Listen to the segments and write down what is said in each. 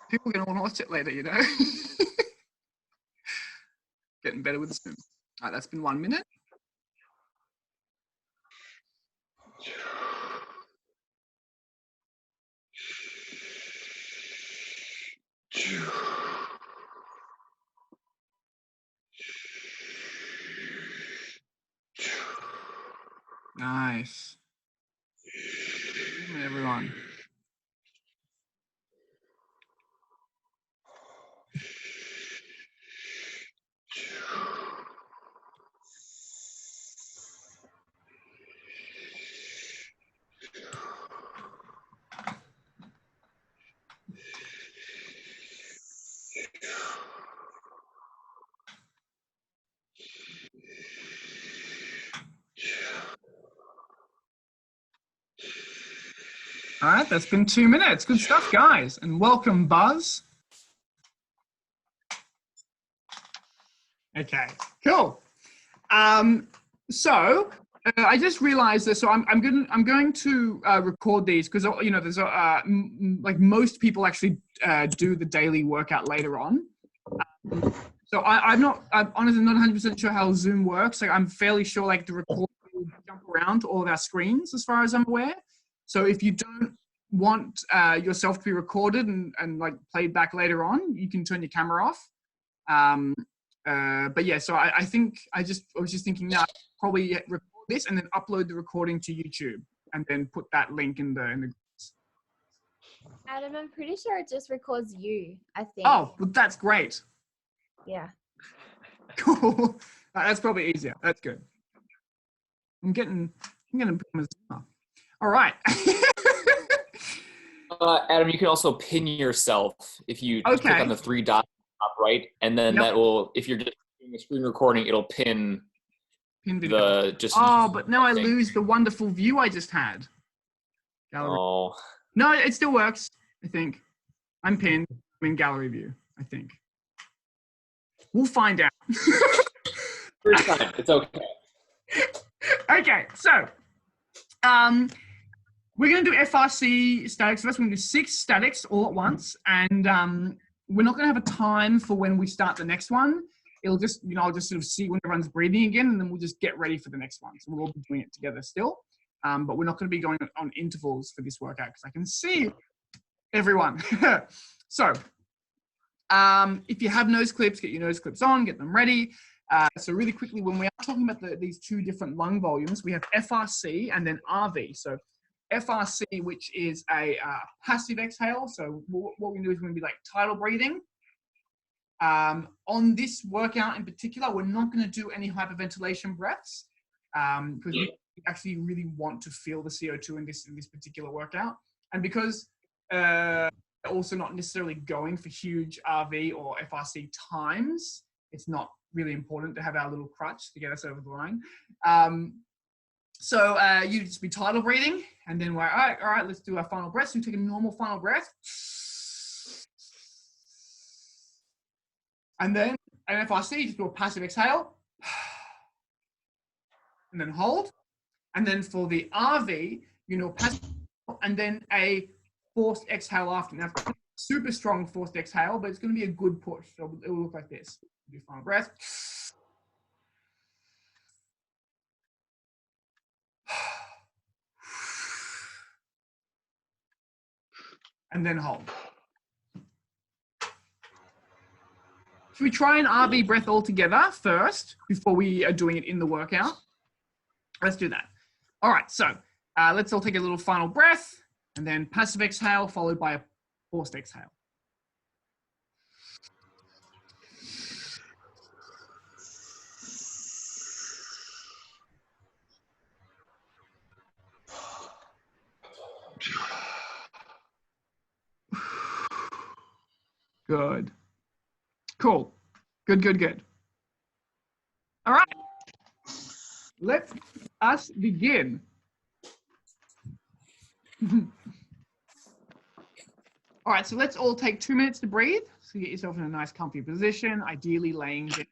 People are going to want to watch it later, you know? Getting better with Zoom. All right, that's been 1 minute. Nice. Everyone. All right, that's been 2 minutes. Good stuff, guys. And welcome, Buzz. Okay, cool. So I just realized this. So I'm going to record these because you know there's like most people actually do the daily workout later on. So I'm honestly not 100% sure how Zoom works. Like I'm fairly sure like the recording will jump around to all of our screens as far as I'm aware. So if you don't want yourself to be recorded and like played back later on, you can turn your camera off. But yeah, so I think I was just thinking now probably record this and then upload the recording to YouTube and then put that link in the. Adam, I'm pretty sure it just records you, I think. Oh, well, that's great. Yeah. Cool. That's probably easier. That's good. I'm getting all right. Adam, you can also pin yourself if you click on the 3 dots top right, and then that will, if you're just doing a screen recording, it'll pin video. But now I lose the wonderful view I just had. Gallery. Oh. No, it still works, I think. I'm pinned. I'm in gallery view, I think. We'll find out. First time, it's okay. Okay, so we're going to do FRC statics first. We're going to do 6 statics all at once, and we're not going to have a time for when we start the next one. It'll just, you know, I'll just sort of see when everyone's breathing again, and then we'll just get ready for the next one. So we'll all be doing it together still, but we're not going to be going on intervals for this workout because I can see everyone. So if you have nose clips, get your nose clips on, get them ready. So really quickly, when we are talking about these 2 different lung volumes, we have FRC and then RV. So FRC, which is a passive exhale. So what we're going to do is we're going to be like tidal breathing. On this workout in particular, we're not going to do any hyperventilation breaths because we actually really want to feel the CO2 in this particular workout. And because also not necessarily going for huge RV or FRC times, it's not really important to have our little crutch to get us over the line. So you just be tidal breathing, and then we're all right, let's do our final breath. So we take a normal final breath. And then an FRC, just do a passive exhale. And then hold. And then for the RV, you know, passive, and then a forced exhale after. Now, super strong forced exhale, but it's going to be a good push. So it will look like this. Do final breath. And then hold. Should we try an RV breath all together first before we are doing it in the workout? Let's do that. All right, so let's all take a little final breath and then passive exhale followed by a forced exhale. Good. Cool. Good, good, good. All right. Let us begin. All right, so let's all take 2 minutes to breathe. So get yourself in a nice comfy position, ideally laying down.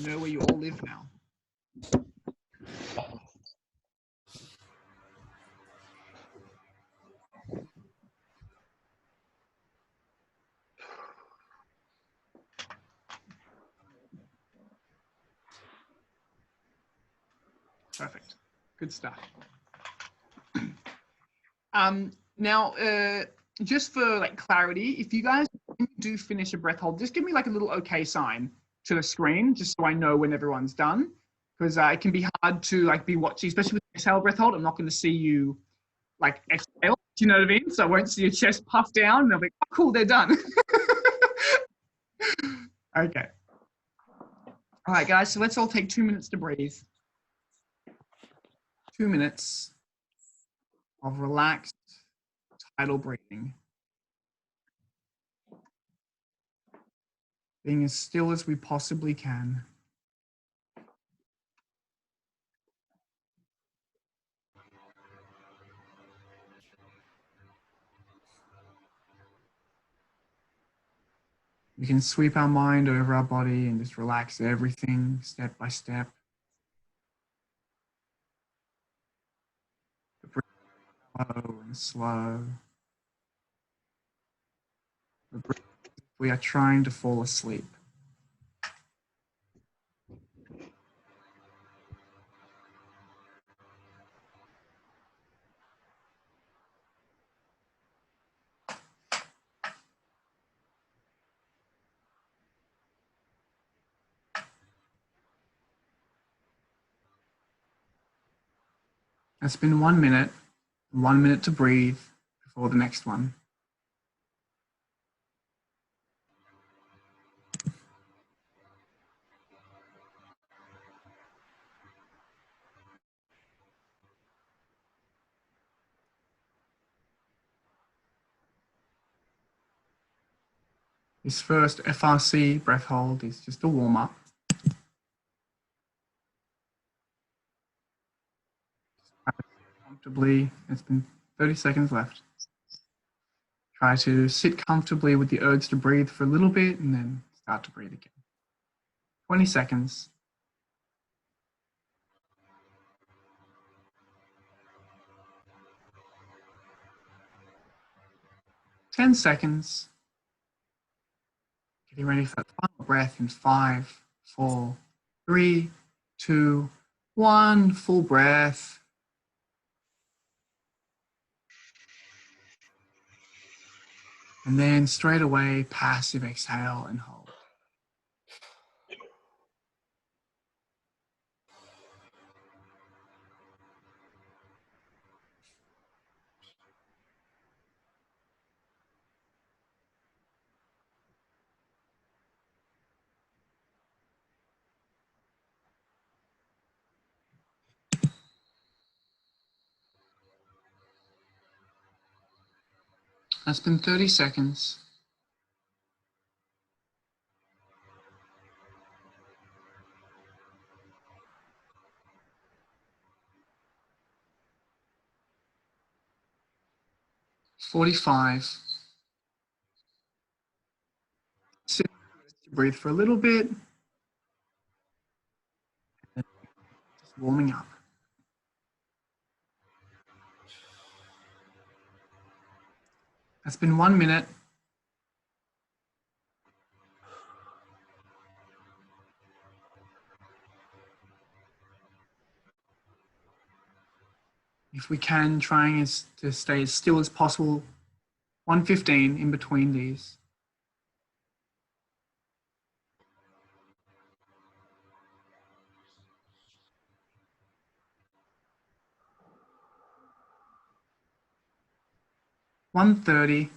know where you all live now. Perfect. Good stuff. Now, just for like clarity, if you guys do finish a breath hold, just give me like a little okay sign to the screen, just so I know when everyone's done, because it can be hard to like be watching, especially with exhale breath hold. I'm not going to see you like exhale. Do you know what I mean? So I won't see your chest puff down, and I'll be like, oh, cool, they're done. Okay. All right, guys. So let's all take 2 minutes to breathe. 2 minutes of relaxed tidal breathing. Being as still as we possibly can. We can sweep our mind over our body and just relax everything step by step. Breathe slow and slow. We are trying to fall asleep. It's been 1 minute, 1 minute to breathe before the next one. This first FRC breath hold is just a warm up. Comfortably, it's been 30 seconds left. Try to sit comfortably with the urge to breathe for a little bit and then start to breathe again. 20 seconds. Ten seconds. Getting ready for that final breath in 5, 4, 3, 2, 1. Full breath. And then straight away, passive exhale and hold. That's been 30 seconds. "45. Sit, breathe for a little bit. Just warming up. That's been 1 minute. If we can, trying to stay as still as possible. 1:15 in between these. "1:30.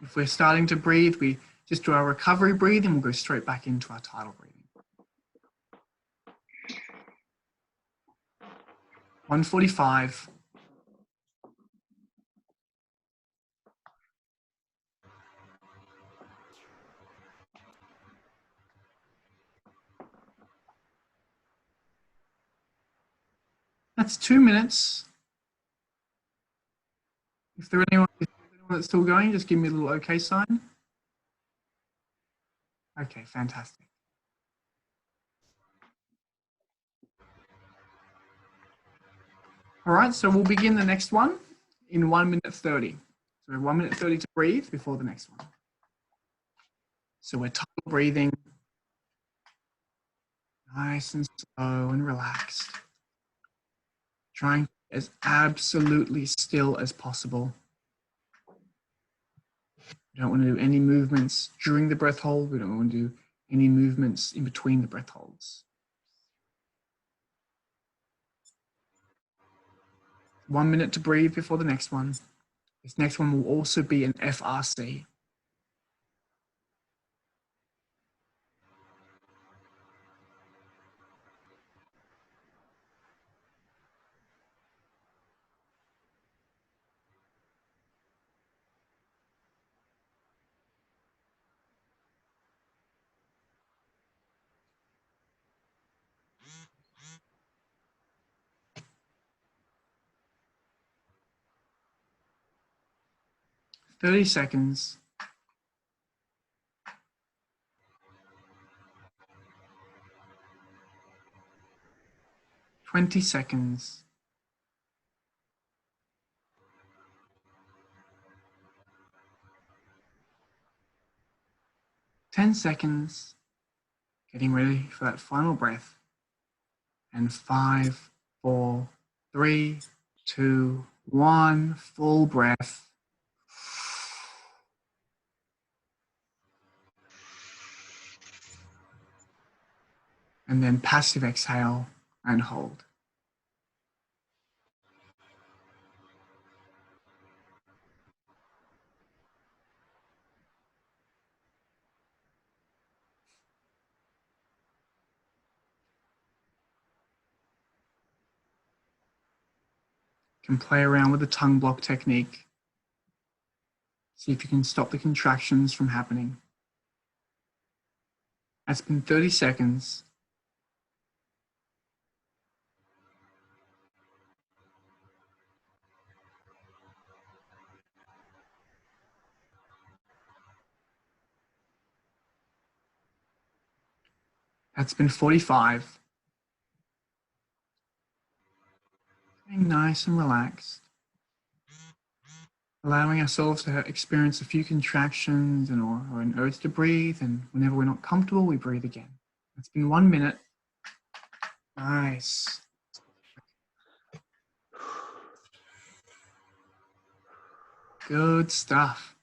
If we're starting to breathe, we just do our recovery breathe and we'll go straight back into our tidal breathing. 1:45. That's 2 minutes. If there's anyone that's still going, just give me a little okay sign. Okay, fantastic. All right, so we'll begin the next one in 1 minute 30. So we have 1 minute 30 to breathe before the next one. So we're tidal breathing, nice and slow and relaxed. Trying to be as absolutely still as possible. We don't want to do any movements during the breath hold. We don't want to do any movements in between the breath holds. 1 minute to breathe before the next one. This next one will also be an FRC. "30 seconds. 20 seconds. 10 seconds. Getting ready for that final breath. And 5, 4, 3, 2, 1. Full breath. And then passive exhale and hold. You can play around with the tongue block technique. See if you can stop the contractions from happening. That's been 30 seconds. That's been 45. Being nice and relaxed. Allowing ourselves to experience a few contractions or an urge to breathe, and whenever we're not comfortable, we breathe again. It's been 1 minute. Nice. Good stuff.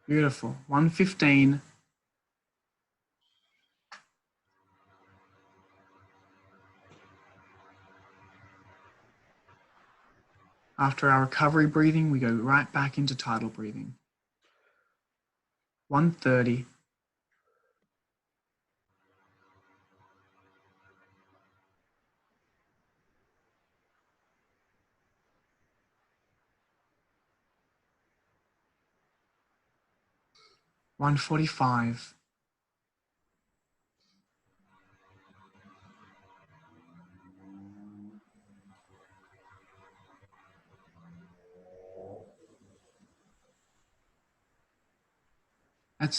Beautiful. 1:15. After our recovery breathing, we go right back into tidal breathing. 1:30. 1:45.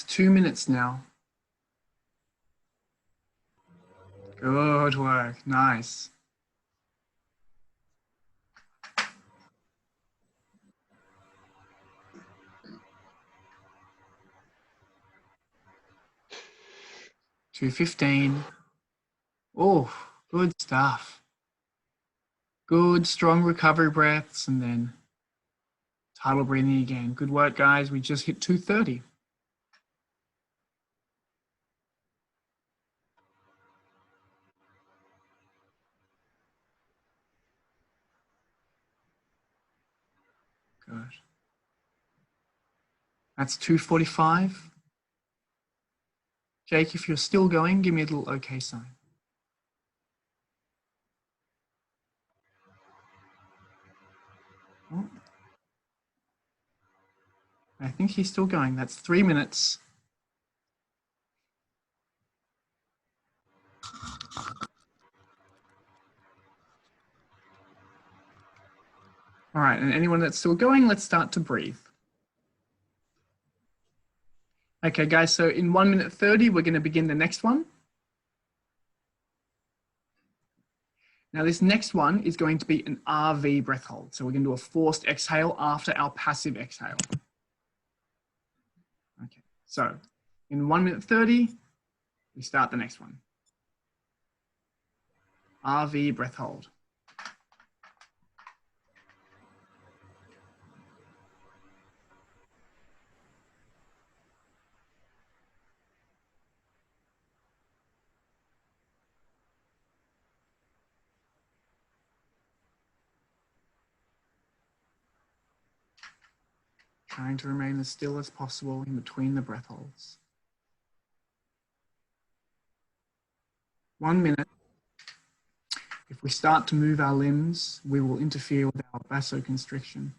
2 minutes now. Good work. Nice. $2.15. Oh, good stuff. Good, strong recovery breaths, and then tidal breathing again. Good work, guys. We just hit 2:30. Good. That's 2:45. Jake, if you're still going, give me a little okay sign. Oh. I think he's still going. That's 3 minutes. All right, and anyone that's still going, let's start to breathe. Okay, guys, so in 1 minute 30, we're going to begin the next one. Now, this next one is going to be an RV breath hold. So we're going to do a forced exhale after our passive exhale. Okay, so in 1 minute 30, we start the next one. RV breath hold. Trying to remain as still as possible in between the breath holds. 1 minute. If we start to move our limbs, we will interfere with our vasoconstriction.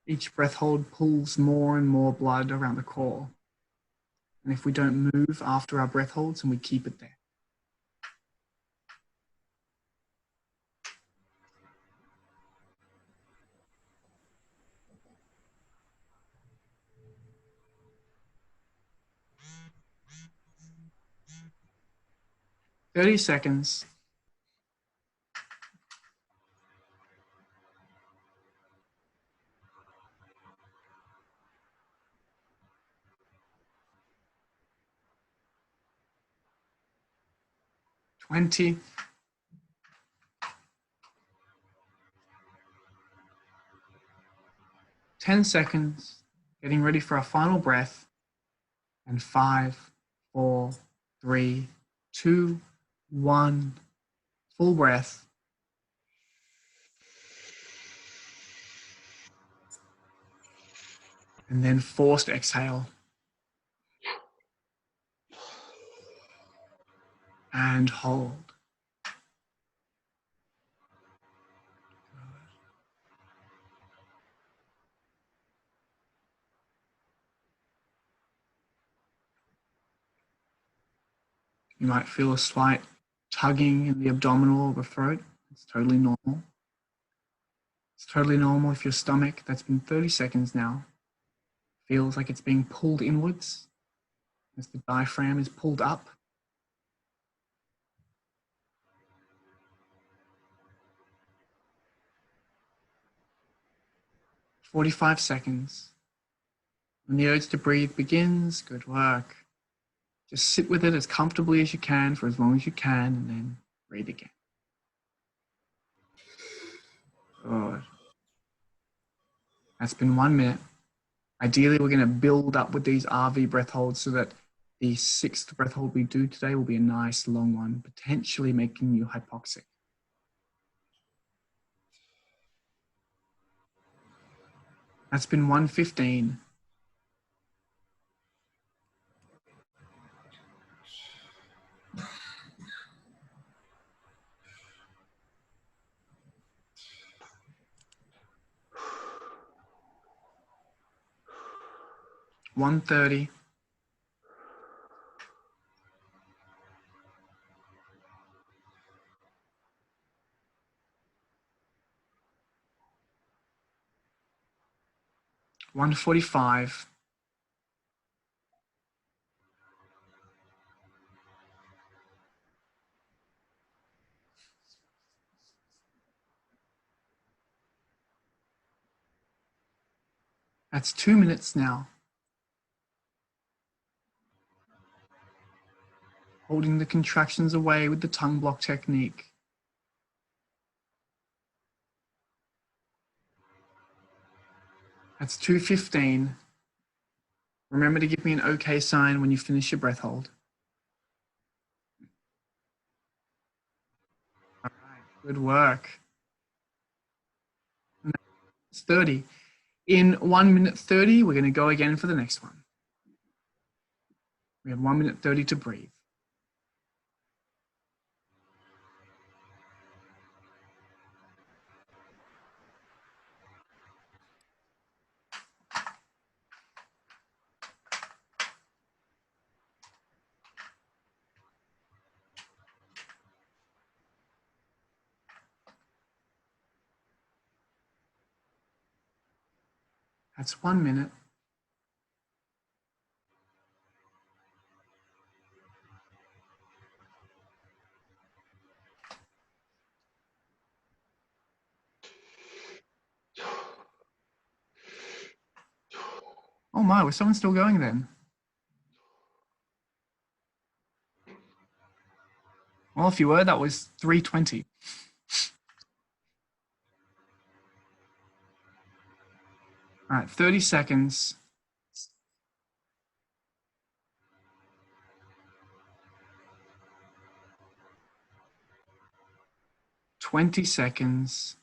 Each breath hold pulls more and more blood around the core. And if we don't move after our breath holds, and we keep it there. "30 seconds. "20. 10 seconds. Getting ready for our final breath. And 5, 4, 3, 2, 1. Full breath. And then forced exhale. And hold. You might feel a slight tugging in the abdominal or the throat. It's totally normal. It's totally normal if your stomach, that's been 30 seconds now, feels like it's being pulled inwards as the diaphragm is pulled up. 45 seconds. When the urge to breathe begins, good work. Just sit with it as comfortably as you can for as long as you can, and then breathe again. Good. That's been 1 minute. Ideally, we're going to build up with these RV breath holds so that the 6th breath hold we do today will be a nice long one, potentially making you hypoxic. That's been 1:15. $1:30. $1:45. That's 2 minutes now. Holding the contractions away with the tongue block technique. That's 2:15. Remember to give me an okay sign when you finish your breath hold. All right, good work. It's 30. In 1 minute 30, we're going to go again for the next one. We have 1 minute 30 to breathe. That's 1 minute. my, was someone still going then? Well, if you were, that was 3:20. All right, 30 seconds. $20 seconds.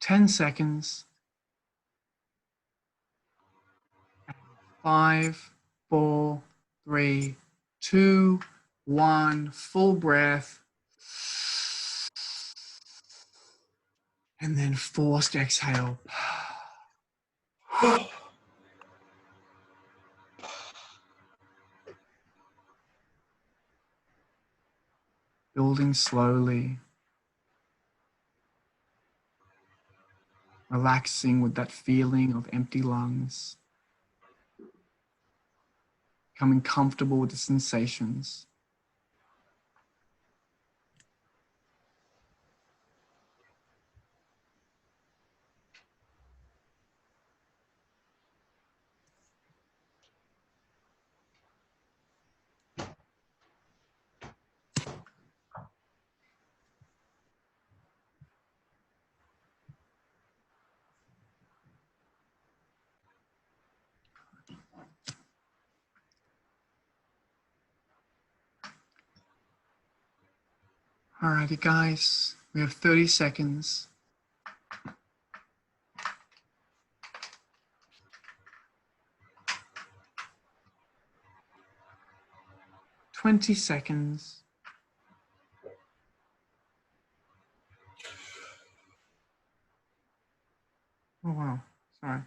10 seconds. 5, 4, 3, 2, 1. Full breath. And then forced exhale. Building slowly. Relaxing with that feeling of empty lungs. Becoming comfortable with the sensations. Alrighty, guys, we have 30 seconds. 20 seconds. Oh, wow. Sorry.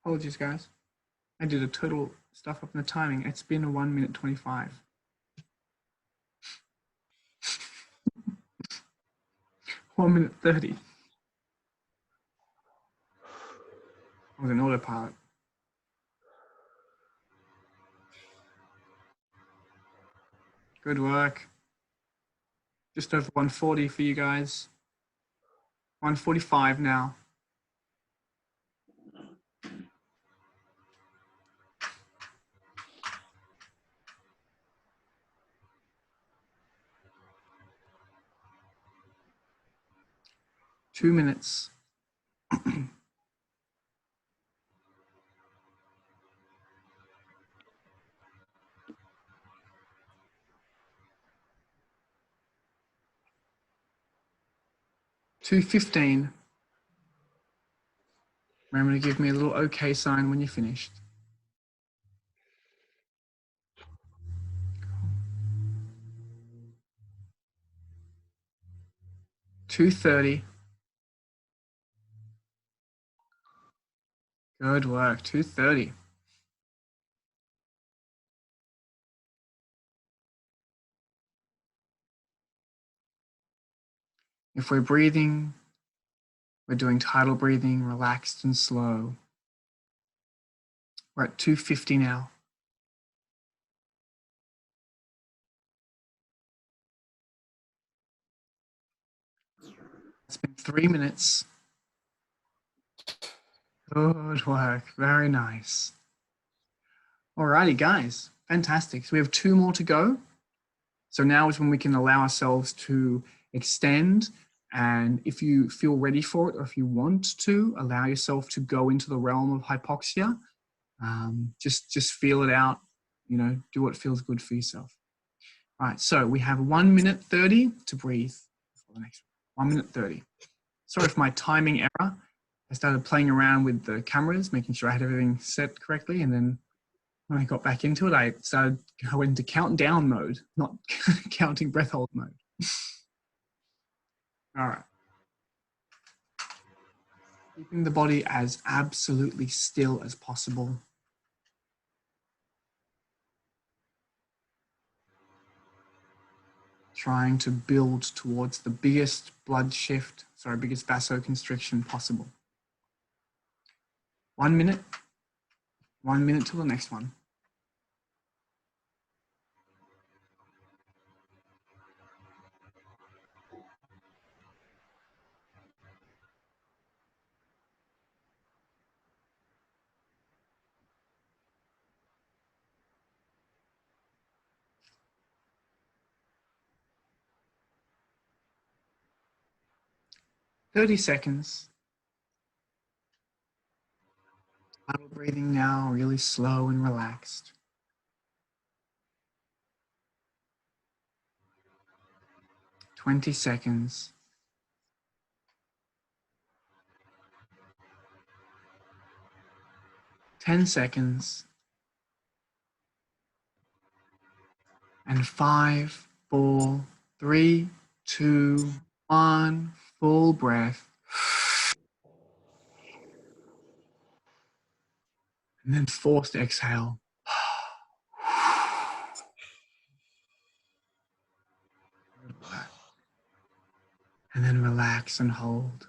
Apologies, guys. I did a total stuff up in the timing. It's been a 1 minute 25. 1 minute 30. I was an autopilot. Good work. Just over 140 for you guys. 145 now. Two minutes. $2:15. Remember to give me a little okay sign when you're finished. $2:30. Good work. $2:30. If we're breathing, we're doing tidal breathing, relaxed and slow. We're at 2:50 now. It's been 3 minutes. Good work. Very nice. Alrighty, guys. Fantastic. So we have 2 more to go. So now is when we can allow ourselves to extend. And if you feel ready for it, or if you want to, allow yourself to go into the realm of hypoxia. Just feel it out, do what feels good for yourself. All right, so we have 1 minute 30 to breathe for the next 1 minute 30. Sorry for my timing error. I started playing around with the cameras, making sure I had everything set correctly. And then when I got back into it, I went into countdown mode, not counting breath hold mode. All right. Keeping the body as absolutely still as possible. Trying to build towards the biggest biggest vasoconstriction possible. 1 minute. 1 minute till the next one. 30 seconds. Tidal breathing now, really slow and relaxed. 20 seconds. 10 seconds. And 5, 4, 3, 2, 1, full breath. And then forced exhale. And then relax and hold.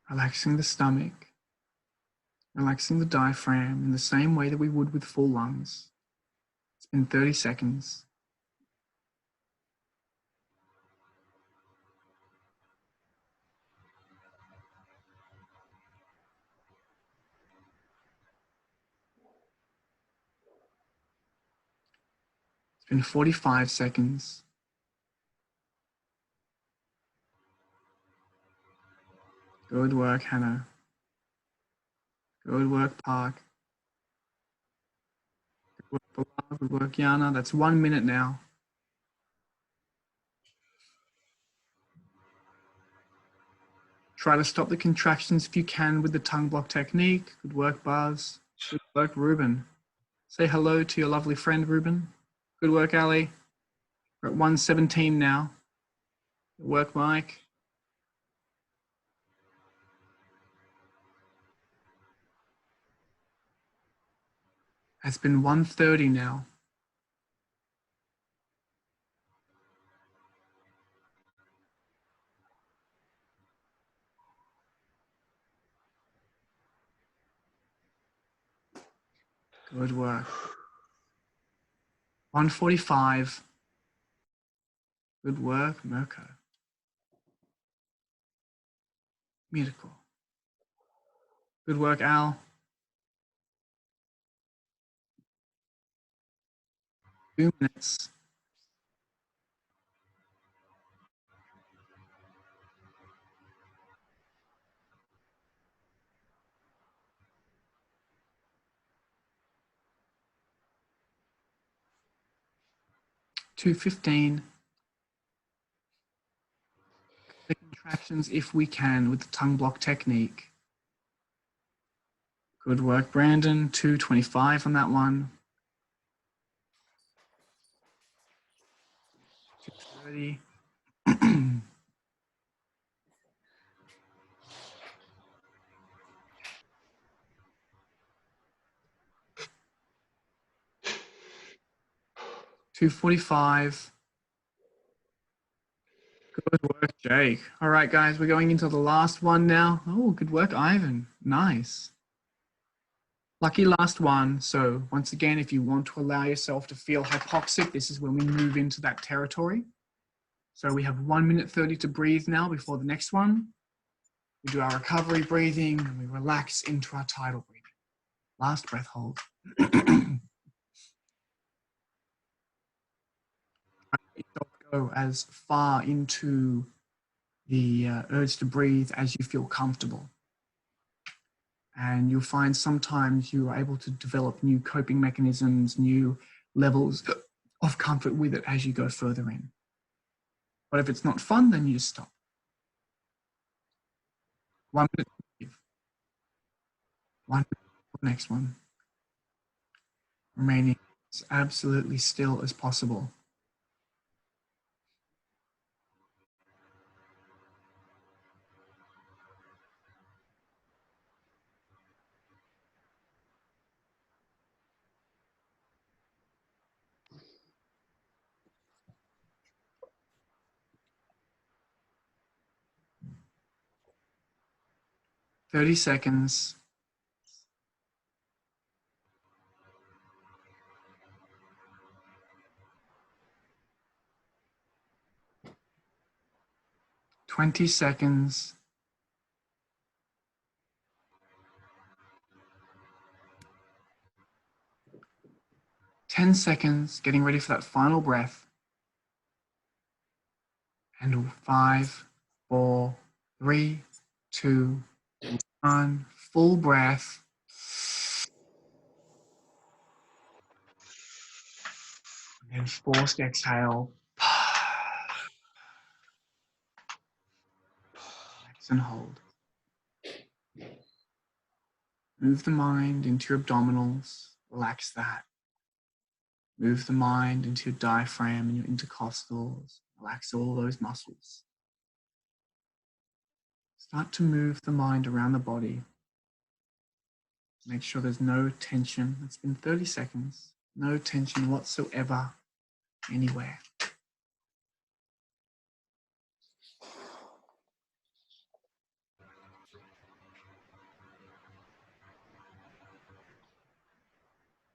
Relaxing the stomach, relaxing the diaphragm in the same way that we would with full lungs. It's been 30 seconds. It's been 45 seconds. Good work, Hannah. Good work, Park. Good work, Bilal. Good work, Yana. That's 1 minute now. Try to stop the contractions if you can with the tongue block technique. Good work, Buzz. Good work, Ruben. Say hello to your lovely friend, Ruben. Good work, Ali. We're at 117 now. Good work, Mike. It's been 1:30 now. Good work. 1:45. Good work, Mirko. Miracle. Good work, Al. 2 minutes. To 15. The contractions if we can with the tongue block technique. Good work, Brandon. 2:25 on that one. 2:30. 2:45. Good work, Jake. All right, guys, we're going into the last one now. Oh, good work, Ivan. Nice. Lucky last one. So once again, if you want to allow yourself to feel hypoxic, this is when we move into that territory. So we have 1 minute 30 to breathe now before the next one. We do our recovery breathing and we relax into our tidal breathing. Last breath hold. Go as far into the urge to breathe as you feel comfortable. And you'll find sometimes you are able to develop new coping mechanisms, new levels of comfort with it as you go further in. But if it's not fun, then you just stop. 1 minute. 1 minute for the next one. Remaining as absolutely still as possible. "30 seconds. 20 seconds. 10 seconds, getting ready for that final breath. And 5, 4, 3, 2, 1. Full breath. And forced exhale. Relax and hold. Move the mind into your abdominals. Relax that. Move the mind into your diaphragm and your intercostals. Relax all those muscles. Start to move the mind around the body. Make sure there's no tension. It's been 30 seconds. No tension whatsoever anywhere.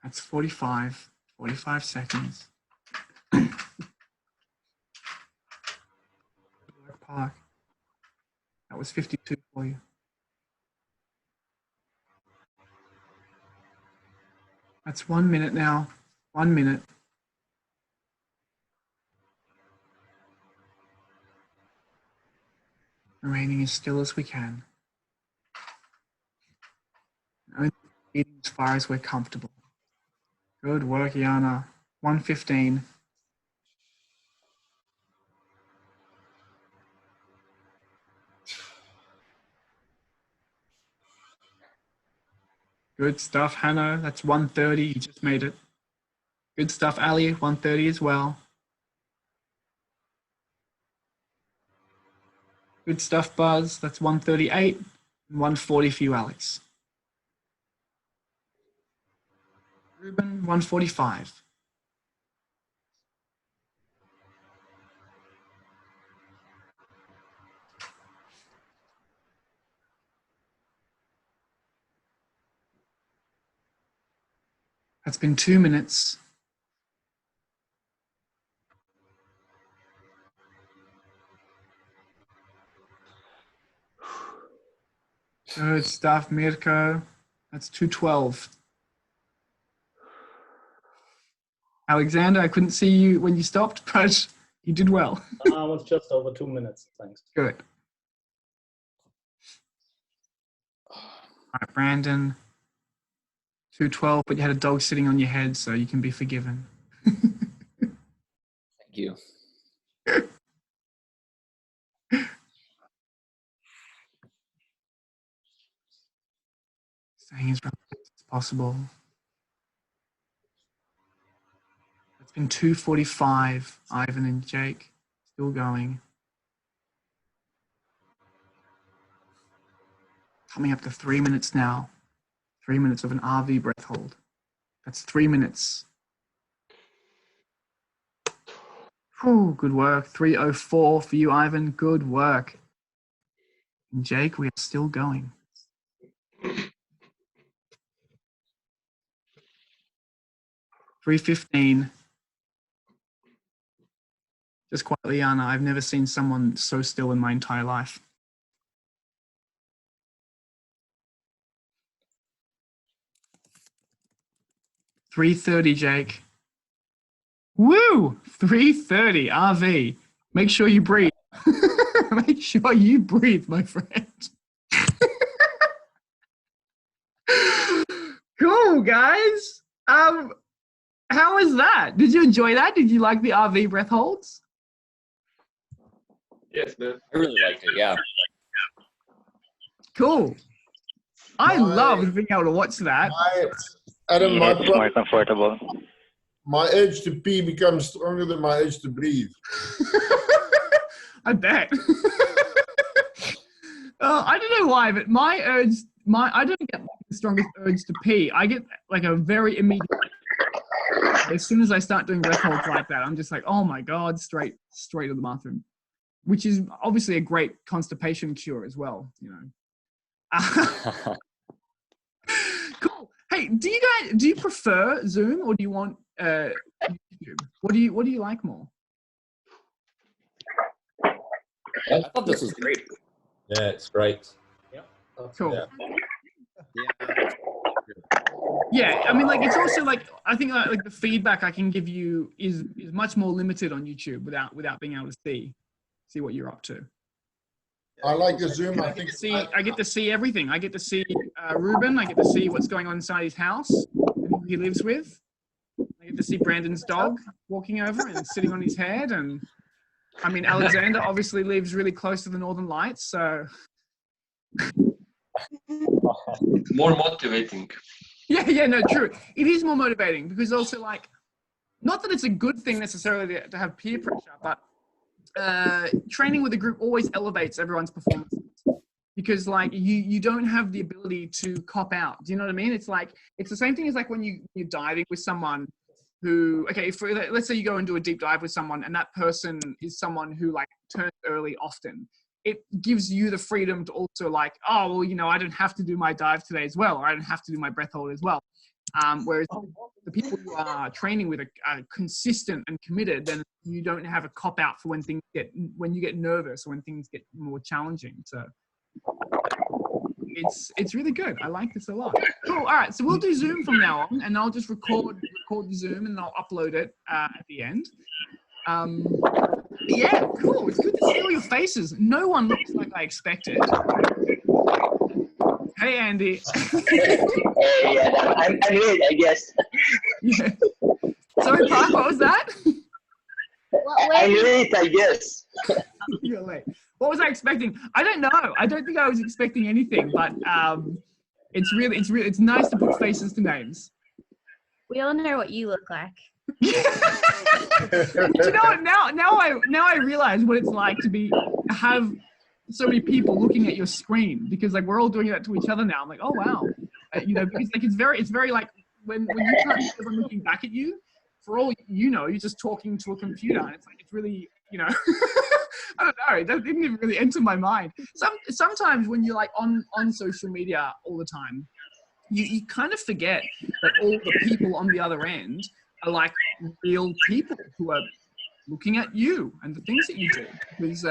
That's 45 seconds. Park. That was 52 for you. That's 1 minute now. 1 minute. Remaining as still as we can. Only eating as far as we're comfortable. Good work, Yana. 1:15. Good stuff, Hanno. That's 1:30. You just made it. Good stuff, Ali. 1:30 as well. Good stuff, Buzz. That's 1:38. And 1:40 for you, Alex. Ruben, 1:45. That's been 2 minutes. Good stuff, Mirko. That's 2:12. Alexander, I couldn't see you when you stopped, but you did well. I was just over 2 minutes. Thanks. Good. All right, Brandon. 2:12, but you had a dog sitting on your head, so you can be forgiven. Thank you. Staying as relaxed as possible. It's been 2:45, Ivan and Jake. Still going. Coming up to 3 minutes now. 3 minutes of an RV breath hold. That's 3 minutes. Whew, good work. 3:04 for you, Ivan. Good work. And Jake, we are still going. $3:15. Just quietly, Anna, I've never seen someone so still in my entire life. $3:30, Jake. Woo! 3:30, RV. Make sure you breathe. Make sure you breathe, my friend. Cool, guys. How was that? Did you enjoy that? Did you like the RV breath holds? Yes, man. I really liked it, yeah. Cool. I love being able to watch that. Adam, it's more comfortable. My urge to pee becomes stronger than my urge to breathe. I bet. I don't know why, but I don't get the strongest urge to pee. I get like a very immediate. As soon as I start doing breath holds like that, I'm just like, oh my God, straight to the bathroom, which is obviously a great constipation cure as well, you know. Cool. Hey, do you prefer Zoom or do you want YouTube? What do you like more? I thought this was great. Yeah, it's great. Cool. Yeah. Yeah, I mean, like, it's also like, I think like the feedback I can give you is much more limited on YouTube without being able to see what you're up to. I like the Zoom. I think I get to see everything. I get to see Ruben. I get to see what's going on inside his house, who he lives with. I get to see Brandon's dog walking over and sitting on his head. And I mean, Alexander obviously lives really close to the Northern Lights, so. More motivating. Yeah, no, true. It is more motivating because also, like, not that it's a good thing necessarily to have peer pressure, but training with a group always elevates everyone's performances because, like, you don't have the ability to cop out. Do you know what I mean? It's like, it's the same thing as like when you're diving with someone who, okay, let's say you go and do a deep dive with someone and that person is someone who like turns early often. It gives you the freedom to also like, oh, well, you know, I don't have to do my dive today as well, or I don't have to do my breath hold as well. Whereas the people you are training with are consistent and committed, then you don't have a cop out for when you get nervous or when things get more challenging. So it's really good. I like this a lot. Cool. All right. So we'll do Zoom from now on, and I'll just record the Zoom and I'll upload it at the end. Yeah, cool. It's good to see all your faces. No one looks like I expected. Hey, Andy. Hey, I'm good, I guess. Yeah. Sorry, Park, what was that? I'm late, I guess. You're late. What was I expecting? I don't know. I don't think I was expecting anything, but it's nice to put faces to names. We all know what you look like. You know what? Now I realize what it's like to have so many people looking at your screen, because like we're all doing that to each other now. I'm like, oh wow, you know, because like it's very like when you can't see everyone looking back at you. For all you know, you're just talking to a computer, and it's like it's really, you know, I don't know. That didn't even really enter my mind. Sometimes when you're like on social media all the time, you kind of forget that all the people on the other end are like real people who are looking at you and the things that you do, because you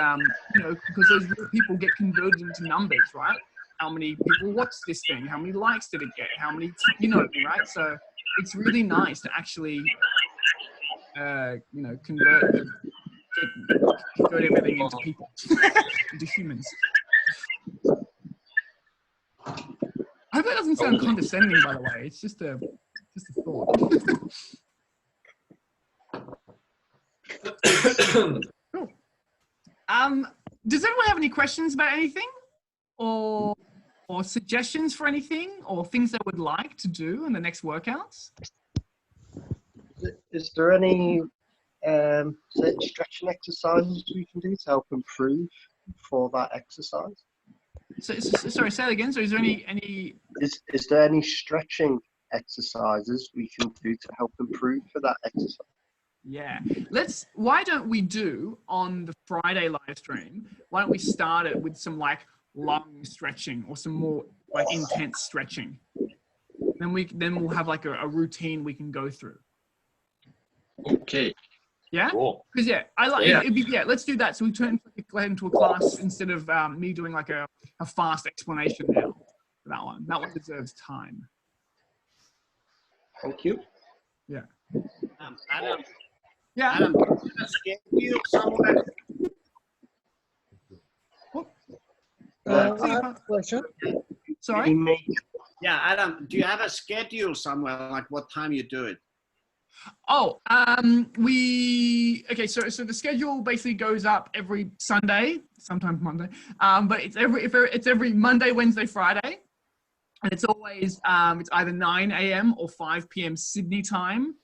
know, because those real people get converted into numbers, right? How many people watch this thing? How many likes did it get? How many, you know, right? So it's really nice to actually, you know, convert everything into people, into humans. I hope that doesn't sound condescending, by the way. It's just a thought. Cool. Does everyone have any questions about anything, or suggestions for anything, or things they would like to do in the next workouts? Is there any certain stretching exercises we can do to help improve for that exercise? So, sorry, say that again. So is there any Is there any stretching exercises we can do to help improve for that exercise? Yeah, why don't we do on the Friday live stream, why don't we start it with some like lung stretching or some more like intense stretching? Then we'll have like a routine we can go through. Okay. Yeah? Cool. Because let's do that. So we turn into a class instead of me doing like a fast explanation now for that one. That one deserves time. Thank you. Yeah. Adam. Yeah. Adam, do you have a schedule somewhere? I have a question. Sorry? Yeah, Adam, do you have a schedule somewhere, like what time you do it? Oh, okay, so the schedule basically goes up every Sunday, sometimes Monday, but it's every Monday, Wednesday, Friday, and it's always it's either 9 a.m. or 5 p.m. Sydney time.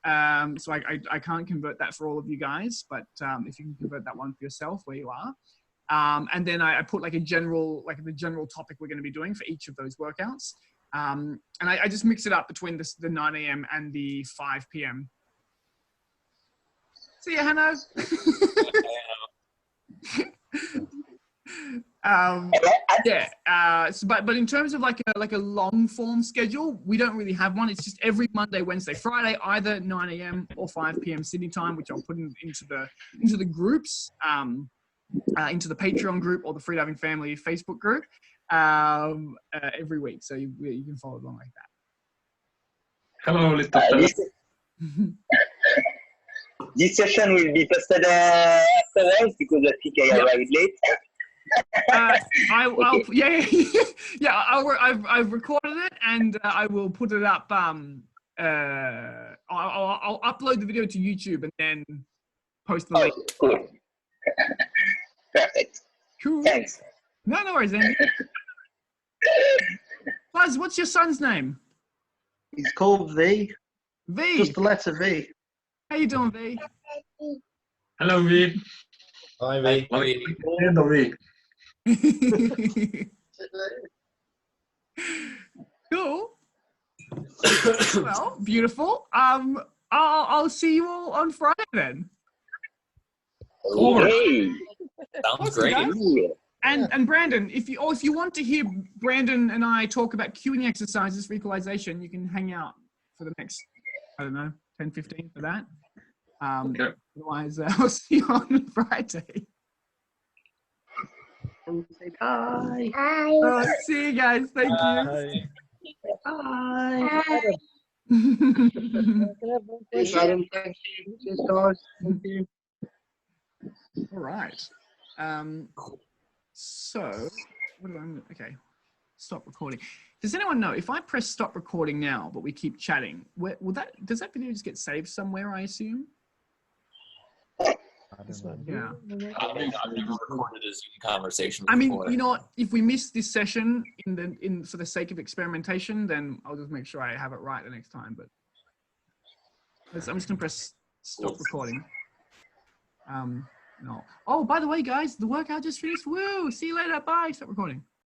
So I can't convert that for all of you guys, but if you can convert that one for yourself where you are, and then I put like the general topic we're going to be doing for each of those workouts. And I just mix it up between the 9 a.m. and the 5 p.m. See ya, Hanno. But in terms of like a long form schedule, we don't really have one. It's just every Monday, Wednesday, Friday, either 9 a.m. or 5 p.m. Sydney time, which I'll put into the groups. into the Patreon group or the Freediving Family Facebook group every week. So you can follow along like that. Hello, little fella. This session will be posted afterwards because I think I arrived late. I've recorded it and I will put it up. I'll upload the video to YouTube and then post the link. Cool. Perfect. Cool. Thanks. No worries, Andy. Buzz, what's your son's name? He's called V. V. Just the letter V. How you doing, V? Hello, V. Hi, V. Hello, V. Cool. Well, beautiful. I'll see you all on Friday then. Okay. Sounds Awesome, great. guys. And Brandon, if you want to hear Brandon and I talk about queuing exercises for equalization, you can hang out for the next, I don't know, 10, 15 for that. Okay. Otherwise, I'll see you on Friday. Say bye. See you guys. Thank you. Bye. Bye. Adam, thank you. Cheers, guys. Thank you. All right. So, what do I? Okay, stop recording. Does anyone know if I press stop recording now, but we keep chatting? Does that video just get saved somewhere? I assume. Yeah. I've never recorded a Zoom conversation I mean, before. you know what? If we miss this session for the sake of experimentation, then I'll just make sure I have it right the next time. But I'm just gonna press stop recording. No. Oh, by the way, guys, the workout just finished. Woo! See you later. Bye. Stop recording.